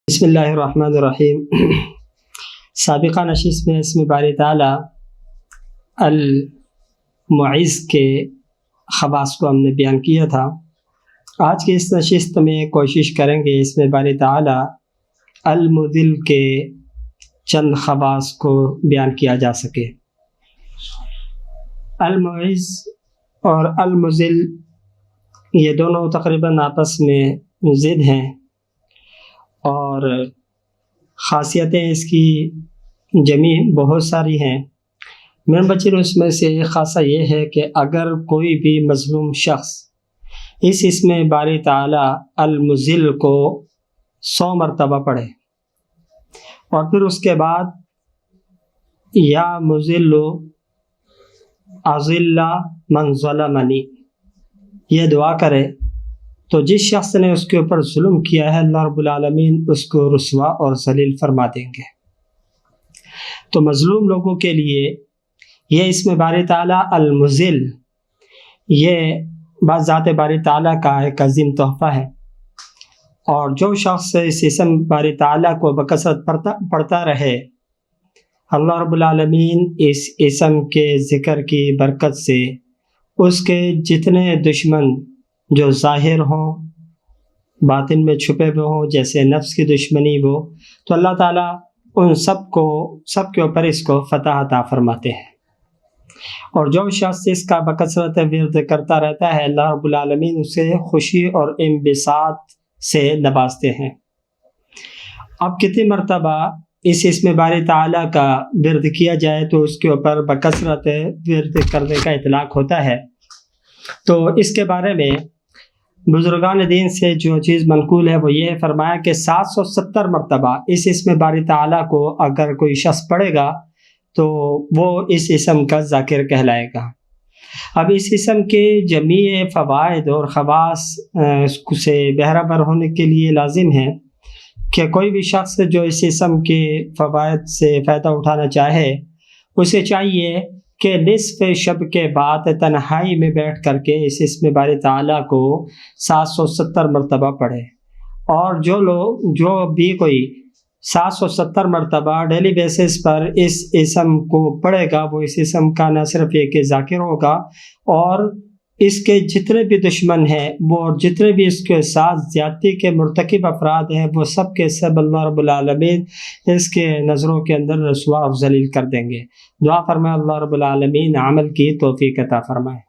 بسم اللہ الرحمن الرحیم۔ سابقہ نشست میں اسم باری تعالیٰ المعز کے خواص کو ہم نے بیان کیا تھا۔ آج کی اس نشست میں کوشش کریں گے اسم باری تعالیٰ المذل کے چند خواص کو بیان کیا جا سکے۔ المعز اور المذل یہ دونوں تقریباً آپس میں ضد ہیں، اور خاصیتیں اس کی جمیع بہت ساری ہیں۔ میرے بچے اس میں سے ایک خاصہ یہ ہے کہ اگر کوئی بھی مظلوم شخص اس اسم باری تعالیٰ المذل کو 100 مرتبہ پڑھے اور پھر اس کے بعد یا مذل اذل من ظلمنی یہ دعا کرے، تو جس شخص نے اس کے اوپر ظلم کیا ہے اللہ رب العالمین اس کو رسوا اور ذلیل فرما دیں گے۔ تو مظلوم لوگوں کے لیے یہ اسم باری تعالیٰ المذل یہ بعض ذات باری تعالیٰ کا ایک عظیم تحفہ ہے، اور جو شخص اس اسم باری تعالیٰ کو بکثرت پڑھتا رہے، اللہ رب العالمین اس اسم کے ذکر کی برکت سے اس کے جتنے دشمن جو ظاہر ہوں باطن میں چھپے ہوئے ہوں، جیسے نفس کی دشمنی ہو، تو اللہ تعالیٰ ان سب کے اوپر اس کو فتح عطا فرماتے ہیں۔ اور جو شخص اس کا بکثرت ورد کرتا رہتا ہے اللہ رب العالمین اسے خوشی اور انبساط سے نوازتے ہیں۔ اب کتنی مرتبہ اس اسم باری تعالیٰ کا ورد کیا جائے تو اس کے اوپر بکثرت ورد کرنے کا اطلاق ہوتا ہے، تو اس کے بارے میں بزرگان دین سے جو چیز منقول ہے وہ یہ فرمایا کہ 770 مرتبہ اس اسم باری تعالیٰ کو اگر کوئی شخص پڑھے گا تو وہ اس اسم کا ذاکر کہلائے گا۔ اب اس اسم کے جمیع فوائد اور خواص سے بہرہ ہونے کے لیے لازم ہے کہ کوئی بھی شخص جو اس اسم کے فوائد سے فائدہ اٹھانا چاہے اسے چاہیے کہ نصف شب کے بعد تنہائی میں بیٹھ کر کے اس اسم باری تعالیٰ کو 770 مرتبہ پڑھے، اور جو بھی کوئی 770 مرتبہ ڈیلی بیسس پر اس اسم کو پڑھے گا وہ اس اسم کا نہ صرف یہ کہ ذاکر ہوگا، اور اس کے جتنے بھی دشمن ہیں وہ جتنے بھی اس کے ساتھ زیادتی کے مرتکب افراد ہیں وہ سب کے سب اللہ رب العالمین اس کے نظروں کے اندر رسوا اور ذلیل کر دیں گے۔ دعا فرمائے اللہ رب العالمین عمل کی توفیق عطا فرمائے۔